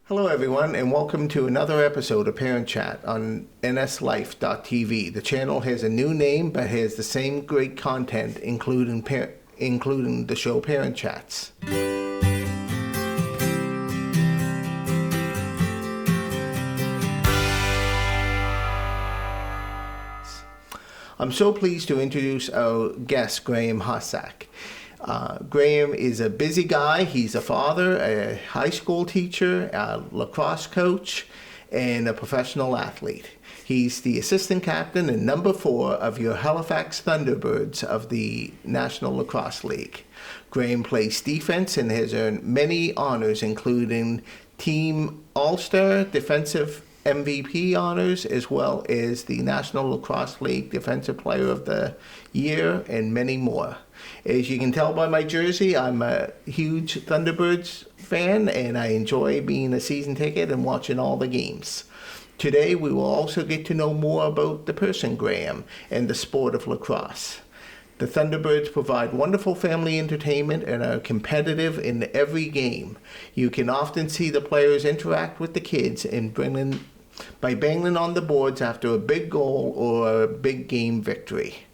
Hello everyone, and welcome to another episode of Parent Chat on nslife.tv. The channel has a new name but has the same great content, including the show Parent Chats. I'm so pleased to introduce our guest, Graeme Hossack. Graeme is a busy guy. He's a father, a high school teacher, a lacrosse coach, and a professional athlete. He's the assistant captain and number 4 of your Halifax Thunderbirds of the National Lacrosse League. Graeme plays defense and has earned many honors, including Team All-Star, Defensive MVP honors, as well as the National Lacrosse League Defensive Player of the Year, and many more. As you can tell by my jersey, I'm a huge Thunderbirds fan, and I enjoy being a season ticket and watching all the games. Today, we will also get to know more about the person Graeme and the sport of lacrosse. The Thunderbirds provide wonderful family entertainment and are competitive in every game. You can often see the players interact with the kids by banging on the boards after a big goal or a big game victory.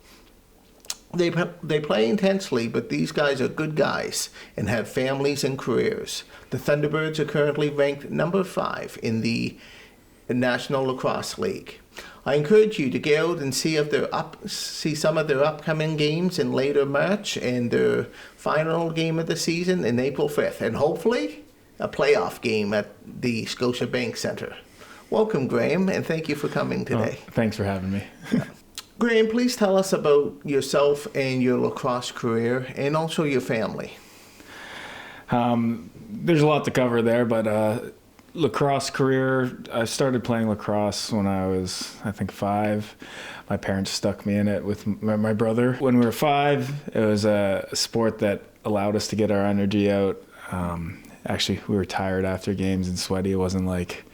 They play intensely, but these guys are good guys and have families and careers. The Thunderbirds are currently ranked number 5 in the National Lacrosse League. I encourage you to get out and see some of their upcoming games in later March and their final game of the season in April 5th, and hopefully a playoff game at the Scotiabank Centre. Welcome, Graeme, and thank you for coming today. Thanks for having me. Graeme, please tell us about yourself and your lacrosse career, and also your family. There's a lot to cover there, but lacrosse career, I started playing lacrosse when I was, I think, 5. My parents stuck me in it with my brother. When we were 5, it was a sport that allowed us to get our energy out. Actually, we were tired after games and sweaty. It wasn't like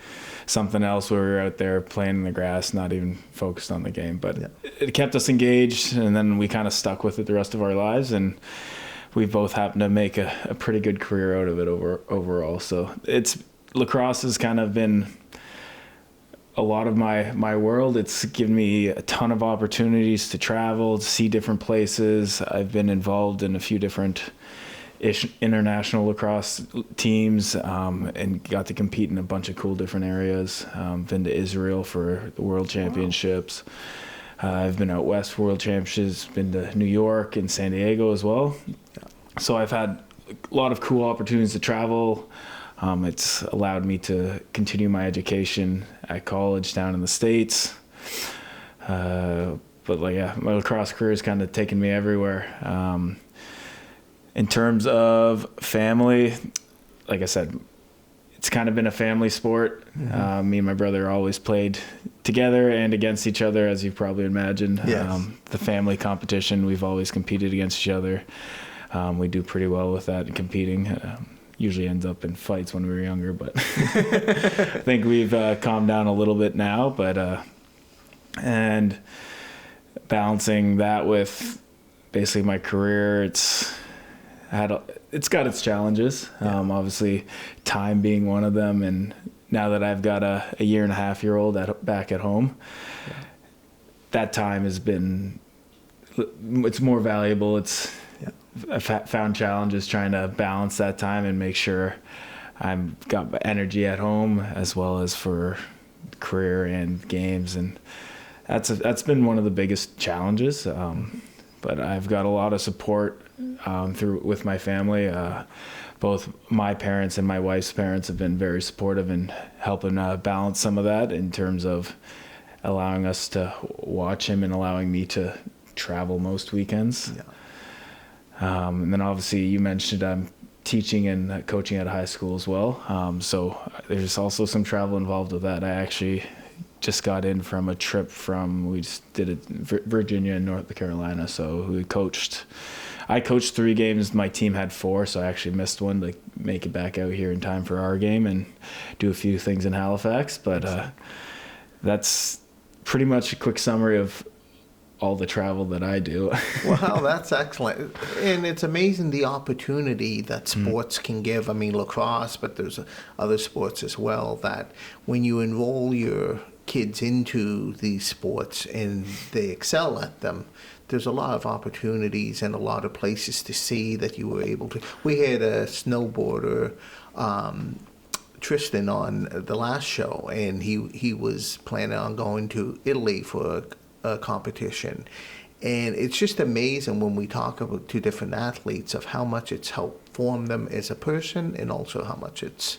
something else where we were out there playing in the grass, not even focused on the game. But It kept us engaged, and then we kind of stuck with it the rest of our lives, and we both happened to make a pretty good career out of it overall. So lacrosse has kind of been a lot of my world. It's given me a ton of opportunities to travel, to see different places. I've been involved in a few different international lacrosse teams, and got to compete in a bunch of cool different areas. Been to Israel for the World Championships. I've been out west for World Championships, been to New York and San Diego as well. So I've had a lot of cool opportunities to travel. It's allowed me to continue my education at college down in the States. My lacrosse career has kind of taken me everywhere. In terms of family, like I said, it's kind of been a family sport. Mm-hmm. Me and my brother always played together and against each other, as you probably imagined. Yes. The family competition, we've always competed against each other. We do pretty well with that in competing. Usually ends up in fights when we were younger, but I think we've calmed down a little bit now. And balancing that with basically my career, it's got its challenges. Obviously, time being one of them, and now that I've got a 1.5-year-old back at home, that time has been. It's more valuable. I've found challenges trying to balance that time and make sure I've got energy at home as well as for career and games, and that's been one of the biggest challenges. But I've got a lot of support with my family. Both my parents and my wife's parents have been very supportive in helping balance some of that in terms of allowing us to watch him and allowing me to travel most weekends. Yeah. And then obviously you mentioned I'm teaching and coaching at a high school as well. So there's also some travel involved with that. I actually just got in from a trip we just did it Virginia and North Carolina. So I coached 3 games. My team had 4, so I actually missed one to make it back out here in time for our game and do a few things in Halifax. But that's pretty much a quick summary of all the travel that I do. Wow, that's excellent. And it's amazing the opportunity that sports can give. I mean, lacrosse, but there's other sports as well, that when you enroll your kids into these sports and they excel at them, there's a lot of opportunities and a lot of places to see that you were able to. We had a snowboarder, Tristan, on the last show, and he was planning on going to Italy for a competition. And it's just amazing when we talk about two different athletes of how much it's helped form them as a person, and also how much it's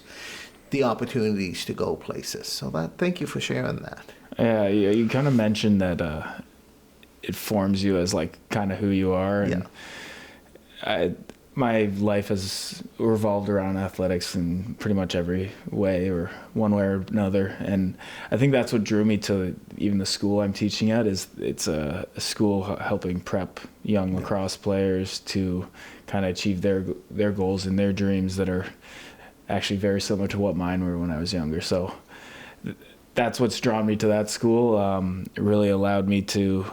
the opportunities to go places. So thank you for sharing that. Yeah, you kind of mentioned that it forms you as like kind of who you are. And my life has revolved around athletics in pretty much every way, or one way or another. And I think that's what drew me to even the school I'm teaching at. Is it's a school helping prep young lacrosse players to kind of achieve their goals and their dreams that are actually very similar to what mine were when I was younger. So that's what's drawn me to that school. It really allowed me to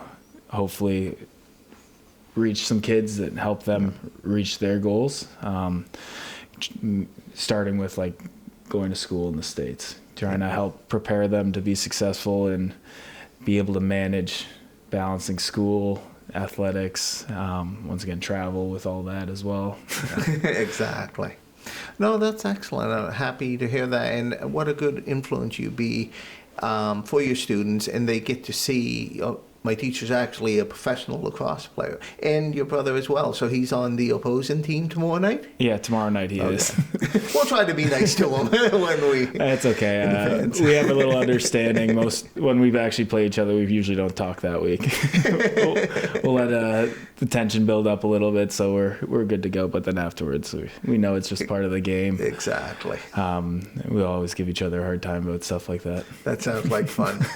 hopefully reach some kids that help them reach their goals, starting with like going to school in the States, trying to help prepare them to be successful and be able to manage balancing school, athletics, once again travel with all that as well. Exactly. No, that's excellent. I'm happy to hear that, and what a good influence you be for your students, and they get to see. My teacher's actually a professional lacrosse player, and your brother as well. So he's on the opposing team tomorrow night? Yeah, tomorrow night he is. We'll try to be nice to him when we... That's okay. We have a little understanding. When we actually play each other, we usually don't talk that week. we'll let the tension build up a little bit, so we're good to go. But then afterwards, we know it's just part of the game. Exactly. We always give each other a hard time about stuff like that. That sounds like fun.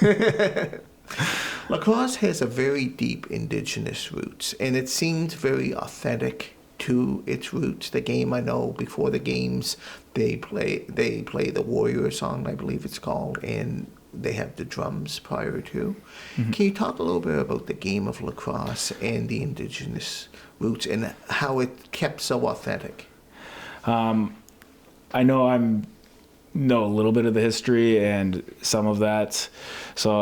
Lacrosse has a very deep indigenous roots, and it seems very authentic to its roots. The game, I know, before the games, they play the Warrior song, I believe it's called, and they have the drums prior to. Mm-hmm. Can you talk a little bit about the game of lacrosse and the indigenous roots and how it kept so authentic? I know know a little bit of the history and some of that, so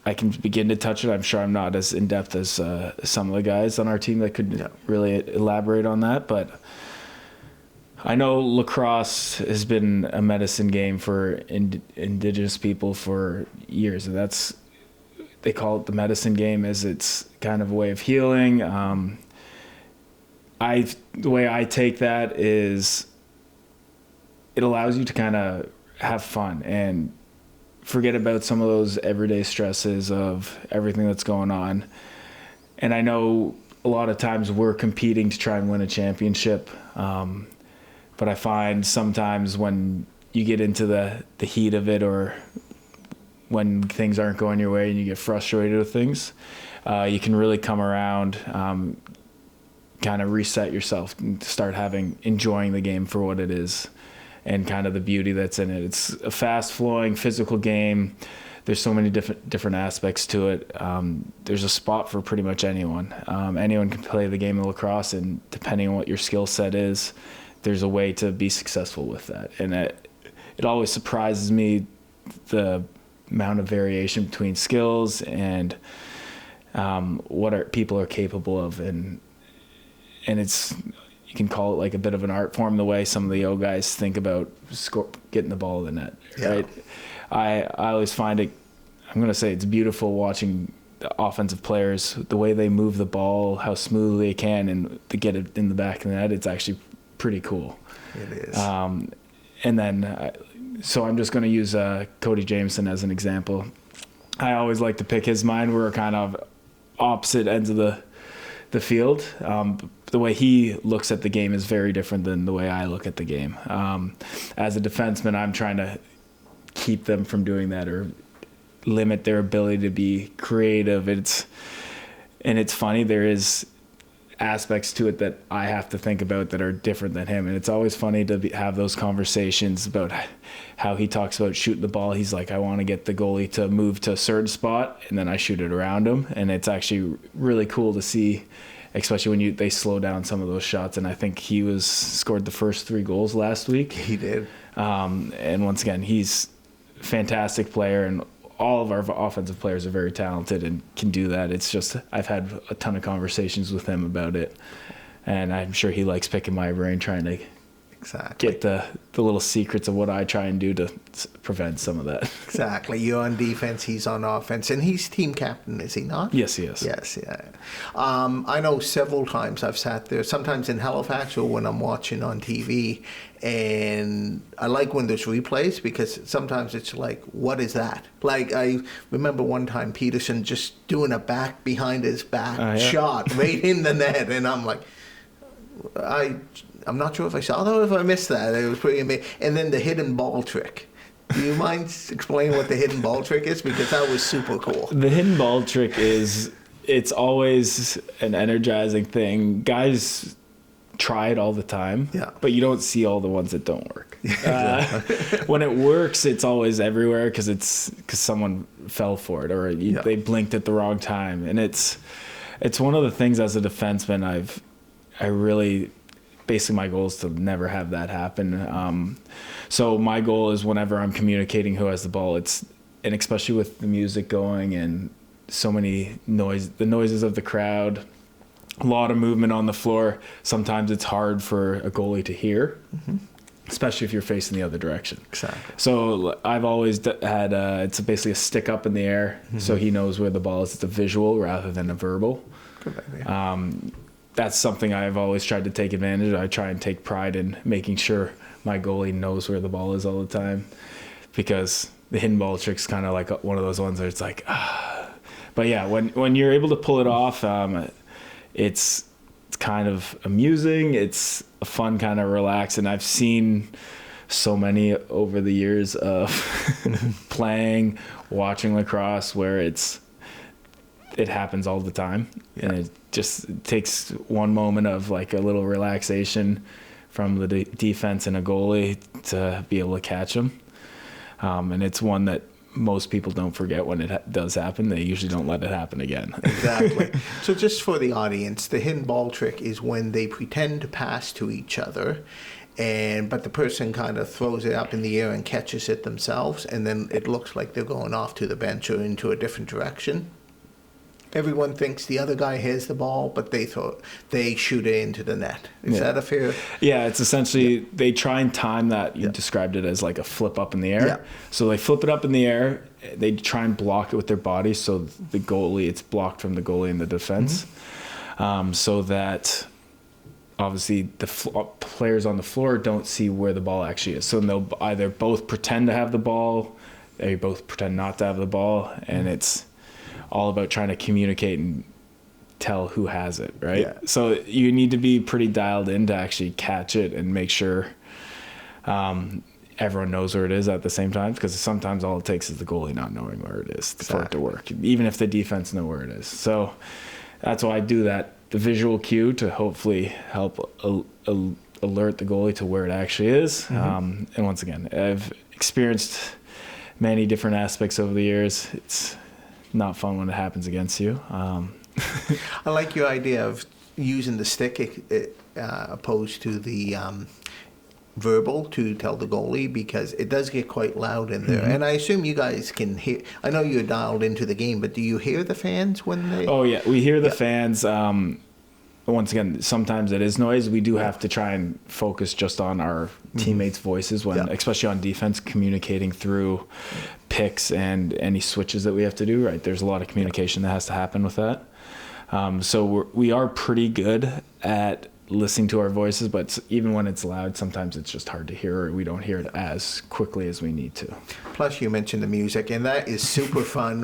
I can begin to touch it. I'm sure I'm not as in-depth as some of the guys on our team that could really elaborate on that. But I know lacrosse has been a medicine game for indigenous people for years. And they call it the medicine game, as it's kind of a way of healing. The way I take that is it allows you to kind of have fun and forget about some of those everyday stresses of everything that's going on. And I know a lot of times we're competing to try and win a championship. But I find sometimes when you get into the heat of it, or when things aren't going your way and you get frustrated with things, you can really come around, kind of reset yourself and start enjoying the game for what it is, and kind of the beauty that's in it. It's a fast-flowing, physical game. There's so many different aspects to it. There's a spot for pretty much anyone. Anyone can play the game of lacrosse, and depending on what your skill set is, there's a way to be successful with that. And it always surprises me the amount of variation between skills and what people are capable of. And it's... You can call it like a bit of an art form, the way some of the old guys think about getting the ball in the net, right? I always find it, I'm going to say it's beautiful watching the offensive players, the way they move the ball, how smoothly they can, and to get it in the back of the net. It's actually pretty cool. It is. And then, so I'm just going to use Cody Jameson as an example. I always like to pick his mind. We're kind of opposite ends of the field. The way he looks at the game is very different than the way I look at the game. As a defenseman, I'm trying to keep them from doing that or limit their ability to be creative. It's funny. There is aspects to it that I have to think about that are different than him. And it's always funny to have those conversations about how he talks about shooting the ball. He's like, I want to get the goalie to move to a certain spot, and then I shoot it around him. And it's actually really cool to see, especially when they slow down some of those shots. And I think he scored the first 3 goals last week. He did. And once again, he's a fantastic player, and all of our offensive players are very talented and can do that. It's just I've had a ton of conversations with him about it, and I'm sure he likes picking my brain, trying to get the little secrets of what I try and do to prevent some of that. Exactly. You're on defense, he's on offense, and he's team captain, is he not? Yes, he is. Yes, yeah. I know several times I've sat there, sometimes in Halifax or when I'm watching on TV, and I like when there's replays because sometimes it's like, what is that? Like, I remember one time Peterson just doing a back behind his back shot right in the net, and I'm like, I'm not sure if I saw that or if I missed that. It was pretty amazing. And then the hidden ball trick. Do you mind explaining what the hidden ball trick is? Because that was super cool. The hidden ball trick it's always an energizing thing. Guys try it all the time, but you don't see all the ones that don't work. When it works, it's always everywhere because someone fell for it or they blinked at the wrong time. And it's one of the things as a defenseman I really... Basically, my goal is to never have that happen. So my goal is whenever I'm communicating who has the ball, and especially with the music going and so many the noises of the crowd, a lot of movement on the floor. Sometimes it's hard for a goalie to hear, especially if you're facing the other direction. Exactly. So I've always had it's basically a stick up in the air, so he knows where the ball is. It's a visual rather than a verbal. Good idea. That's something I've always tried to take advantage of. I try and take pride in making sure my goalie knows where the ball is all the time, because the hidden ball trick's kind of like one of those ones where it's like, But yeah, when you're able to pull it off, it's kind of amusing. It's a fun kind of relax, and I've seen so many over the years of playing, watching lacrosse where it happens all the time, and it just takes one moment of like a little relaxation from the defense and a goalie to be able to catch them. And it's one that most people don't forget when it does happen. They usually don't let it happen again. Exactly. So just for the audience, the hidden ball trick is when they pretend to pass to each other, but the person kind of throws it up in the air and catches it themselves, and then it looks like they're going off to the bench or into a different direction. Everyone thinks the other guy has the ball, but they shoot it into the net. Is that a fair? Yeah, it's essentially they try and time that. You described it as like a flip up in the air. Yeah. So they flip it up in the air. They try and block it with their body, so the goalie, it's blocked from the goalie and the defense, so that obviously the players on the floor don't see where the ball actually is. So they'll either both pretend to have the ball, they both pretend not to have the ball, and it's all about trying to communicate and tell who has it, right? Yeah. So you need to be pretty dialed in to actually catch it and make sure everyone knows where it is at the same time, because sometimes all it takes is the goalie not knowing where it is for it to work, even if the defense know where it is. So that's why I do that, the visual cue, to hopefully help alert the goalie to where it actually is. And once again, I've experienced many different aspects over the years. It's not fun when it happens against you. I like your idea of using the stick opposed to the verbal to tell the goalie, because it does get quite loud in there. And I assume you guys can hear. I know you're dialed into the game, but do you hear the fans when they? Oh yeah, we hear the fans. Once again, sometimes it is noise. We do have to try and focus just on our teammates' voices when, especially on defense, communicating through picks and any switches that we have to do. Right, there's a lot of communication that has to happen with that. So we are pretty good at listening to our voices, but even when it's loud, sometimes it's just hard to hear, or we don't hear it as quickly as we need to. Plus, you mentioned the music, and that is super fun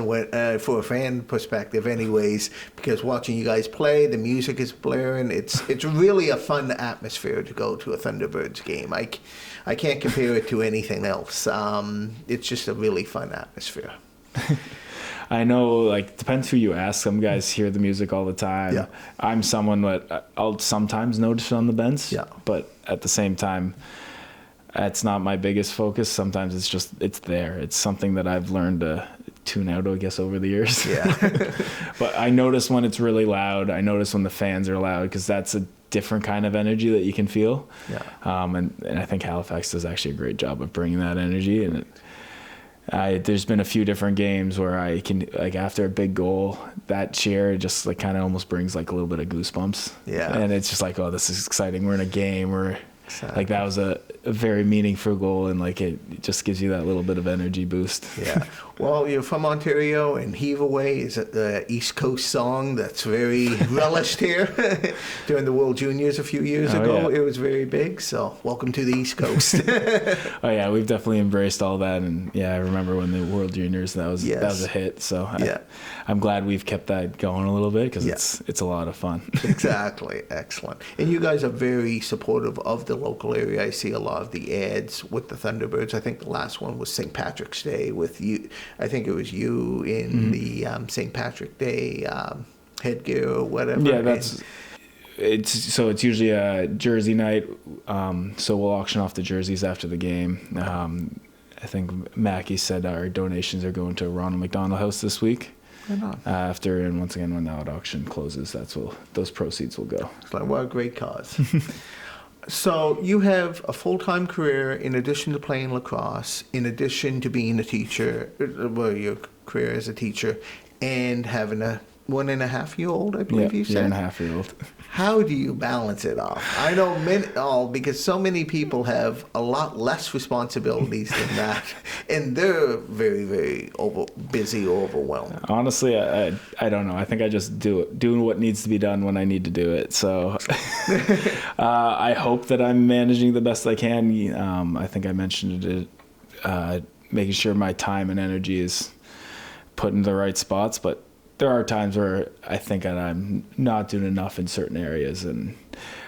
for a fan perspective anyways, because watching you guys play, the music is blaring. It's really a fun atmosphere to go to a Thunderbirds game. I can't compare it to anything else. It's just a really fun atmosphere. I know, like, depends who you ask. Some guys hear the music all the time. Yeah. I'm someone that I'll sometimes notice it on the bench, Yeah. but at the same time, it's not my biggest focus. Sometimes it's there. It's something that I've learned to tune out, I guess, over the years. Yeah. But I notice when it's really loud. I notice when the fans are loud, because that's a different kind of energy that you can feel. Yeah. And I think Halifax does actually a great job of bringing that energy. And there's been a few different games where I can, like, after a big goal, that cheer just like kind of almost brings like a little bit of goosebumps. Yeah. And it's just like, oh, this is exciting. We're in a game. Exactly. Like, that was a very meaningful goal, and like it just gives you that little bit of energy boost. Yeah. Well, you're from Ontario, and Heave Away is the East Coast song that's very relished here. During the World Juniors a few years ago, yeah. It was very big. So welcome to the East Coast. Oh yeah, we've definitely embraced all that, and yeah, I remember when the World Juniors, that was a hit. So I'm glad we've kept that going a little bit, because it's a lot of fun. Exactly. Excellent. And you guys are very supportive of the local area. I see a lot of the ads with the Thunderbirds. I think the last one was St. Patrick's Day with you. I think it was you in the St. Patrick Day headgear or whatever. Yeah, it's usually a jersey night. So we'll auction off the jerseys after the game. I think Mackie said our donations are going to Ronald McDonald House this week. After, and once again, when that auction closes, those proceeds will go. It's like, what a great cause. So you have a full-time career in addition to playing lacrosse, in addition to being a teacher, well, your career as a teacher, and having a 1.5-year-old, I believe you said? 1.5-year-old. How do you balance it off? I know because so many people have a lot less responsibilities than that, and they're very, very busy or overwhelmed. Honestly, I don't know. I think I just doing what needs to be done when I need to do it. So I hope that I'm managing the best I can. I think I mentioned it, making sure my time and energy is put in the right spots, but there are times where I think that I'm not doing enough in certain areas, and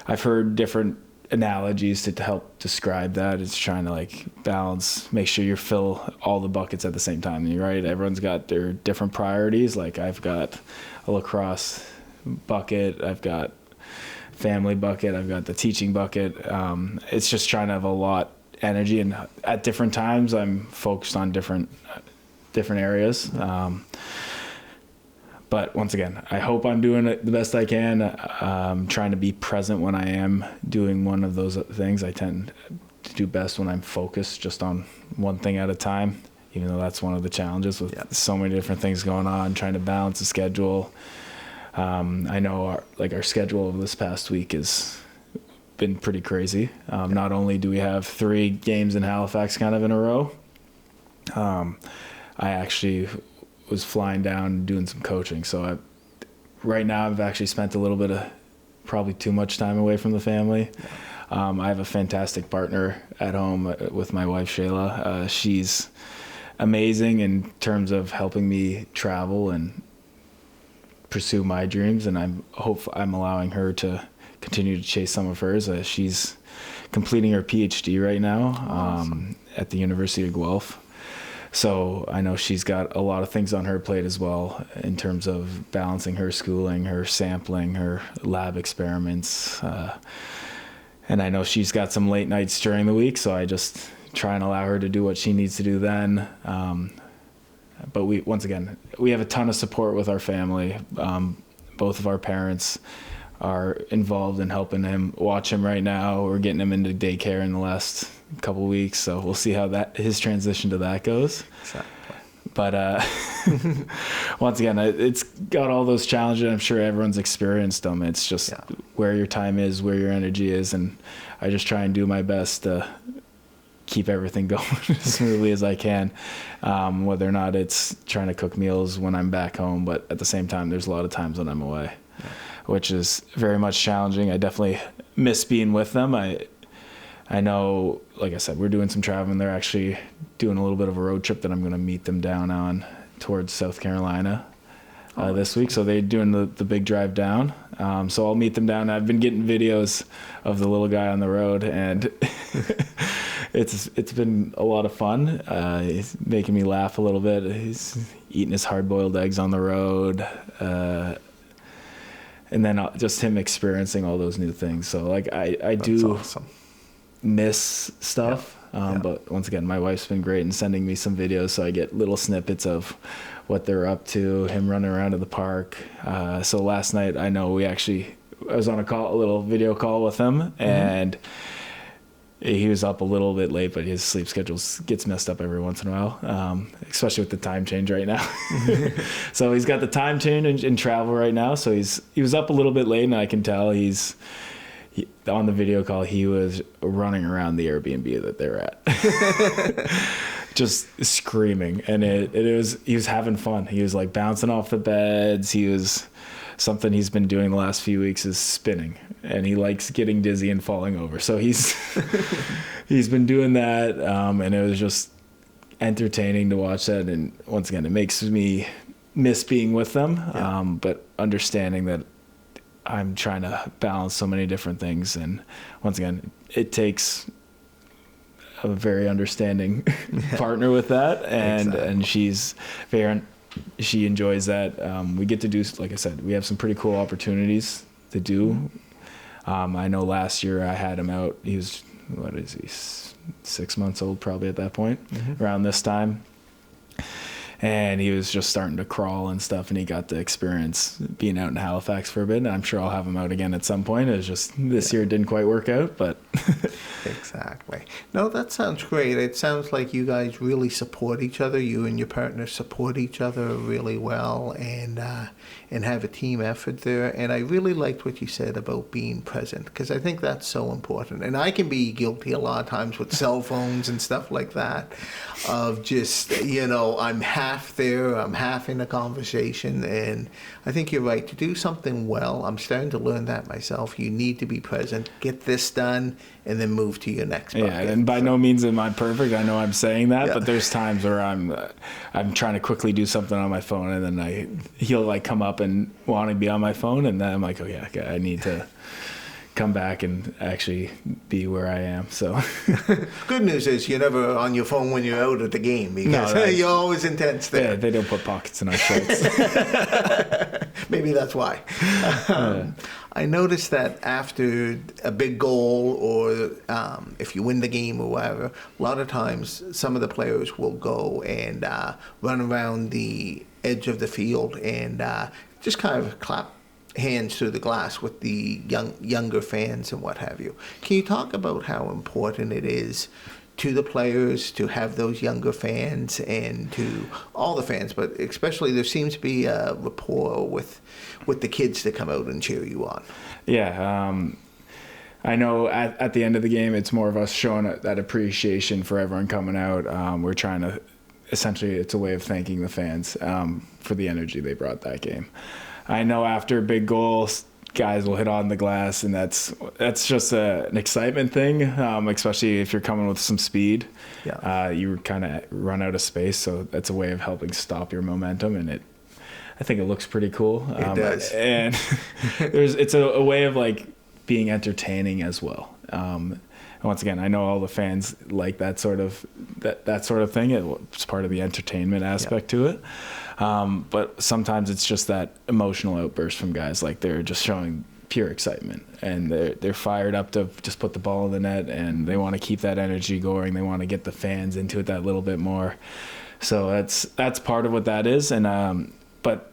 I've heard different analogies to help describe that. It's trying to like balance, make sure you fill all the buckets at the same time. You're right. Everyone's got their different priorities. Like, I've got a lacrosse bucket, I've got family bucket, I've got the teaching bucket. It's just trying to have a lot energy, and at different times I'm focused on different areas. But once again, I hope I'm doing it the best I can. Trying to be present when I am doing one of those things. I tend to do best when I'm focused just on one thing at a time, even though that's one of the challenges with so many different things going on, trying to balance the schedule. I know our schedule this past week has been pretty crazy. Not only do we have 3 games in Halifax kind of in a row, I actually was flying down and doing some coaching. So right now I've actually spent a little bit of probably too much time away from the family. I have a fantastic partner at home with my wife, Shayla. She's amazing in terms of helping me travel and pursue my dreams, and I'm allowing her to continue to chase some of hers. She's completing her PhD right now at the University of Guelph. So I know she's got a lot of things on her plate as well in terms of balancing her schooling, her sampling, her lab experiments. And I know she's got some late nights during the week, so I just try and allow her to do what she needs to do then. But we have a ton of support with our family. Both of our parents are involved in helping him, watch him right now. We're getting him into daycare in the last couple of weeks, so we'll see how his transition to that goes. Exactly. But once again, it's got all those challenges. I'm sure everyone's experienced them. It's just where your time is, where your energy is, and I just try and do my best to keep everything going as smoothly as I can, whether or not it's trying to cook meals when I'm back home, but at the same time, there's a lot of times when I'm away, which is very much challenging. I definitely miss being with them. I know, like I said, we're doing some traveling. They're actually doing a little bit of a road trip that I'm going to meet them down on towards South Carolina this week. So they're doing the big drive down. So I'll meet them down. I've been getting videos of the little guy on the road, and it's been a lot of fun. He's making me laugh a little bit. He's eating his hard-boiled eggs on the road. And then just him experiencing all those new things. So like I do awesome. Miss stuff. But once again, my wife's been great in sending me some videos, so I get little snippets of what they're up to, him running around in the park. So last night, I know I was on a little video call with him, and he was up a little bit late, but his sleep schedule gets messed up every once in a while, especially with the time change right now. So he's got the time change in travel right now, so he was up a little bit late, and I can tell on the video call, he was running around the Airbnb that they're at, just screaming. And he was having fun. He was like bouncing off the beds. Something he's been doing the last few weeks is spinning, and he likes getting dizzy and falling over. So he's been doing that. And it was just entertaining to watch that. And once again, it makes me miss being with them. But understanding that I'm trying to balance so many different things, and once again, it takes a very understanding partner with that, and she enjoys that. We get to do, like I said, we have some pretty cool opportunities to do. I know last year I had him out. He was 6 months old probably at that point, around this time. And he was just starting to crawl and stuff, and he got to experience being out in Halifax for a bit. And I'm sure I'll have him out again at some point. It was just this year it didn't quite work out, but Exactly. No, that sounds great. It sounds like you guys really support each other. You and your partner support each other really well, and have a team effort there. And I really liked what you said about being present, because I think that's so important. And I can be guilty a lot of times with cell phones and stuff like that, of just, I'm half there, I'm half in a conversation. And I think you're right. To do something well, I'm starting to learn that myself. You need to be present, get this done, and then move to your next bucket. Yeah, and by no means am I perfect. I know I'm saying that, but there's times where I'm trying to quickly do something on my phone, and then he'll like come up and want to be on my phone, and then I'm like, oh yeah, I need to come back and actually be where I am. So good news is you're never on your phone when you're out at the game, because you're always intense there. Yeah, they don't put pockets in our shirts. Maybe that's why. I noticed that after a big goal, or if you win the game or whatever, a lot of times some of the players will go and run around the edge of the field and just kind of clap hands through the glass with the younger fans and what have you. Can you talk about how important it is to the players to have those younger fans, and to all the fans, but especially there seems to be a rapport with the kids that come out and cheer you on? Yeah, I know at the end of the game, it's more of us showing that appreciation for everyone coming out. We're trying to, essentially, it's a way of thanking the fans for the energy they brought that game. I know after big goals, guys will hit on the glass, and that's just an excitement thing, especially if you're coming with some speed. Yeah. You kind of run out of space, so that's a way of helping stop your momentum, and I think it looks pretty cool. It does. And it's a way of like being entertaining as well. And once again, I know all the fans like that sort of thing. It's part of the entertainment aspect to it. But sometimes it's just that emotional outburst from guys, like they're just showing pure excitement, and they're fired up to just put the ball in the net, and they want to keep that energy going. They want to get the fans into it that little bit more. So that's part of what that is. And but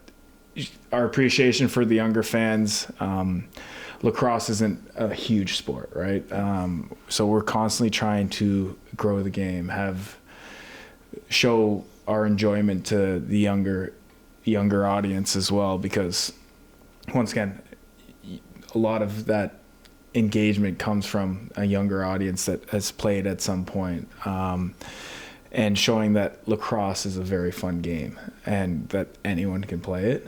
our appreciation for the younger fans. Lacrosse isn't a huge sport, right? So we're constantly trying to grow the game, show our enjoyment to the younger audience as well, because once again, a lot of that engagement comes from a younger audience that has played at some point, and showing that lacrosse is a very fun game and that anyone can play it.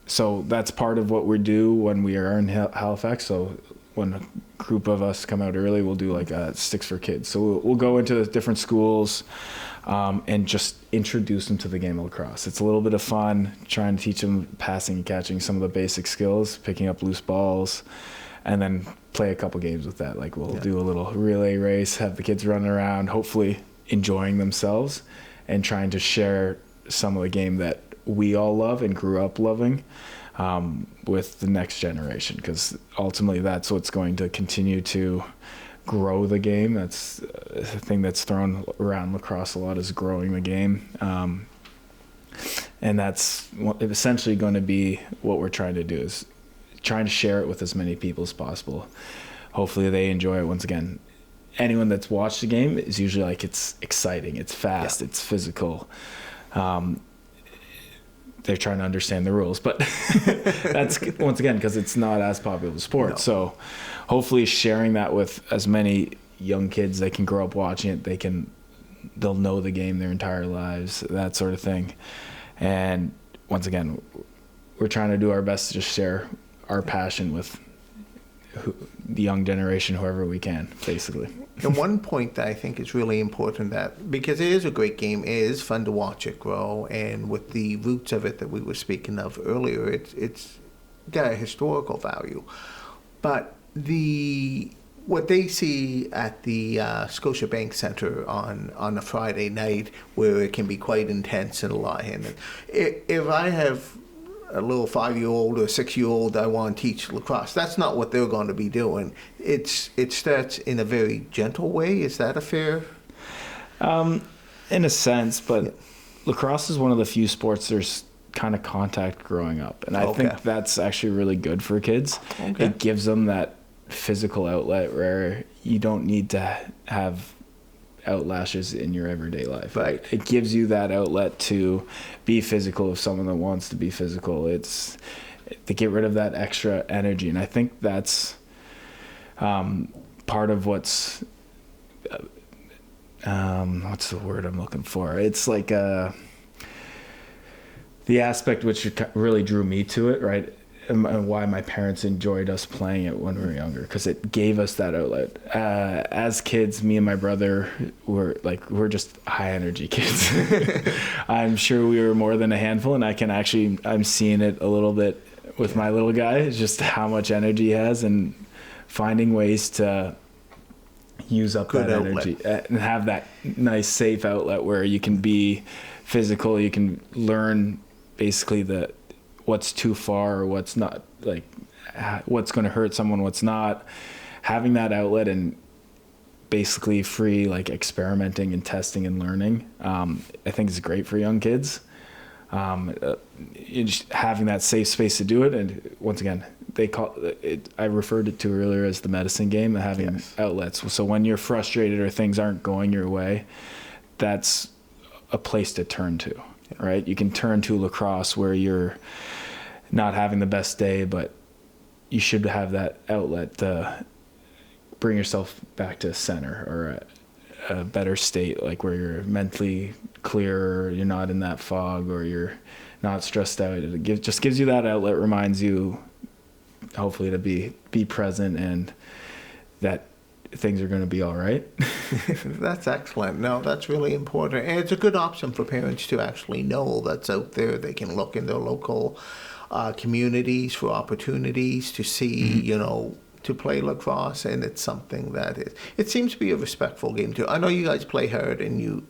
So that's part of what we do when we are in Halifax. So when a group of us come out early, we'll do like a Sticks for Kids. So we'll go into different schools and just introduce them to the game of lacrosse. It's a little bit of fun, trying to teach them passing and catching, some of the basic skills, picking up loose balls. and then play a couple games with that. Like we'll do a little relay race, have the kids running around, hopefully enjoying themselves and trying to share some of the game that we all love and grew up loving with the next generation, because ultimately that's what's going to continue to grow the game. That's a thing that's thrown around lacrosse a lot, is growing the game. And that's essentially going to be what we're trying to do, is trying to share it with as many people as possible. Hopefully they enjoy it. Once again, anyone that's watched the game is usually like, it's exciting, it's fast, it's physical. They're trying to understand the rules, but that's once again because it's not as popular a sport. No. So hopefully sharing that with as many young kids, they can grow up watching it, they'll know the game their entire lives, that sort of thing. And once again, we're trying to do our best to just share our passion with the young generation, whoever we can, basically. And one point that I think is really important, that because it is a great game, it is fun to watch it grow, and with the roots of it that we were speaking of earlier, it's got a historical value. But what they see at the Scotiabank Centre on a Friday night, where it can be quite intense and a lot, and if I have a little 5-year-old or 6-year-old I want to teach lacrosse, that's not what they're going to be doing. It starts in a very gentle way. Is that a fair? In a sense, but lacrosse is one of the few sports there's kind of contact growing up, and I think that's actually really good for kids. It gives them that physical outlet where you don't need to have outlashes in your everyday life. Right. It gives you that outlet to be physical with someone that wants to be physical. It's to get rid of that extra energy, and I think that's part of what's the word I'm looking for? It's like the aspect which really drew me to it, right? And why my parents enjoyed us playing it when we were younger, because it gave us that outlet. As kids, me and my brother we're just high energy kids. I'm sure we were more than a handful, and I'm seeing it a little bit with my little guy, just how much energy he has, and finding ways to use up that energy and have that nice safe outlet where you can be physical, you can learn basically what's too far or what's not, like what's going to hurt someone, what's not. Having that outlet and basically free, like experimenting and testing and learning, I think is great for young kids. Just having that safe space to do it. And once again, they call it, I referred it to earlier as the medicine game, having outlets. So when you're frustrated or things aren't going your way, that's a place to turn to, right? You can turn to lacrosse where you're not having the best day, but you should have that outlet to bring yourself back to center or a better state, like where you're mentally clear, you're not in that fog, or you're not stressed out. It just gives you that outlet, reminds you hopefully to be present and that things are going to be all right. That's excellent. No, that's really important. And it's a good option for parents to actually know that's out there. They can look in their local communities for opportunities to see, to play lacrosse. And it's something that it seems to be a respectful game too. I know you guys play hard and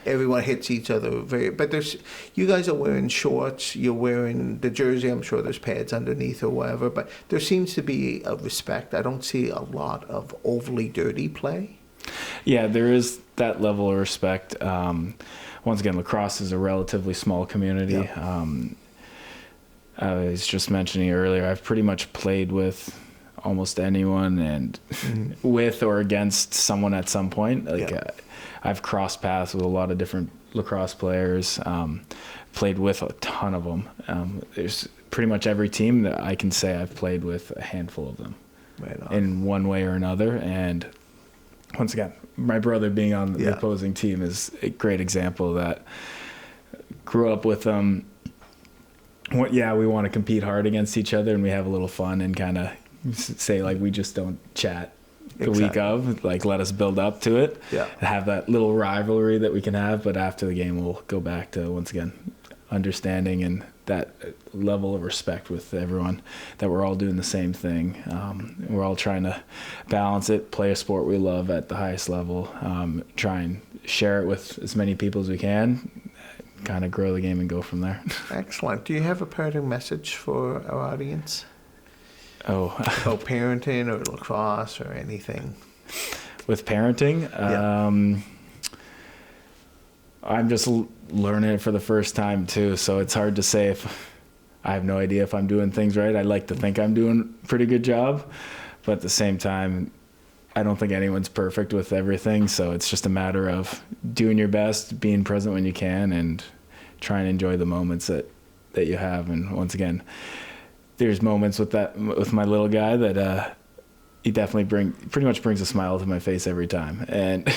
everyone hits each other but you guys are wearing shorts, you're wearing the jersey, I'm sure there's pads underneath or whatever, but there seems to be a respect. I don't see a lot of overly dirty play. Yeah, there is that level of respect. Once again, lacrosse is a relatively small community. I was just mentioning earlier, I've pretty much played with almost anyone and with or against someone at some point. I've crossed paths with a lot of different lacrosse players, played with a ton of them. There's pretty much every team that I can say I've played with a handful of them in one way or another. And once again, my brother being on the opposing team is a great example of that. Grew up with them. We want to compete hard against each other and we have a little fun and kind of say like we just don't chat the week of, like let us build up to it and have that little rivalry that we can have, but after the game we'll go back to once again understanding and that level of respect with everyone, that we're all doing the same thing. We're all trying to balance it, play a sport we love at the highest level, try and share it with as many people as we can, kind of grow the game and go from there. Excellent. Do you have a parting message for our audience? Oh, About parenting or lacrosse or anything? With parenting, I'm just learning it for the first time too, so it's hard to say. If I have no idea if I'm doing things right. I like to think I'm doing a pretty good job, but at the same time, I don't think anyone's perfect with everything, so it's just a matter of doing your best, being present when you can, and trying to enjoy the moments that you have. And once again, there's moments with my little guy that he definitely pretty much brings a smile to my face every time, and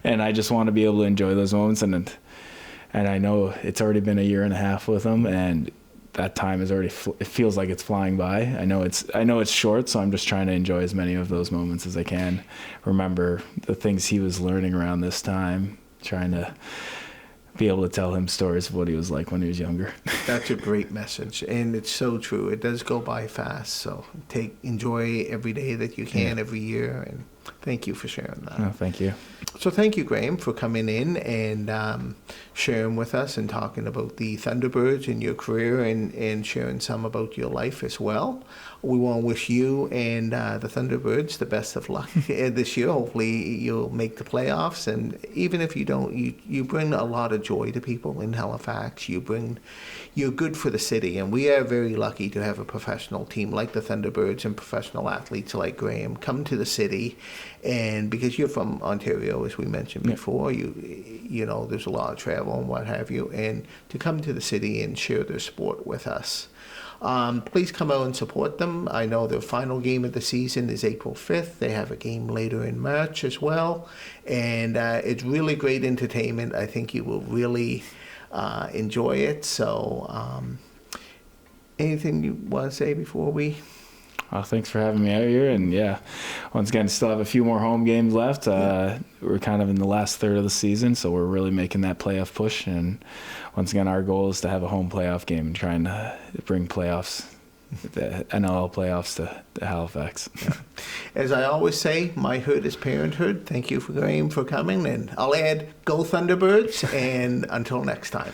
and I just want to be able to enjoy those moments. And I know it's already been a year and a half with him, and that time is already it feels like it's flying by. I know it's short, so I'm just trying to enjoy as many of those moments as I can. Remember the things he was learning around this time, trying to be able to tell him stories of what he was like when he was younger. That's a great message, and it's so true. It does go by fast, so enjoy every day that you can, every year, and thank you for sharing that. Oh, thank you. So thank you, Graeme, for coming in and sharing with us and talking about the Thunderbirds and your career and sharing some about your life as well. We want to wish you and the Thunderbirds the best of luck this year. Hopefully you'll make the playoffs, and even if you don't, you bring a lot of joy to people in Halifax. You're good for the city, and we are very lucky to have a professional team like the Thunderbirds and professional athletes like Graeme come to the city. And because you're from Ontario, as we mentioned before, you know there's a lot of travel and what have you, and to come to the city and share their sport with us. Please come out and support them. I know their final game of the season is April 5th. They have a game later in March as well. And it's really great entertainment. I think you will really enjoy it. So anything you want to say before we... Thanks for having me out here. And yeah, once again, still have a few more home games left. We're kind of in the last third of the season, so we're really making that playoff push. And once again, our goal is to have a home playoff game and trying to bring playoffs, the NLL playoffs to Halifax. Yeah. As I always say, my hood is parenthood. Thank you, Graeme, for coming. And I'll add, go Thunderbirds. And until next time.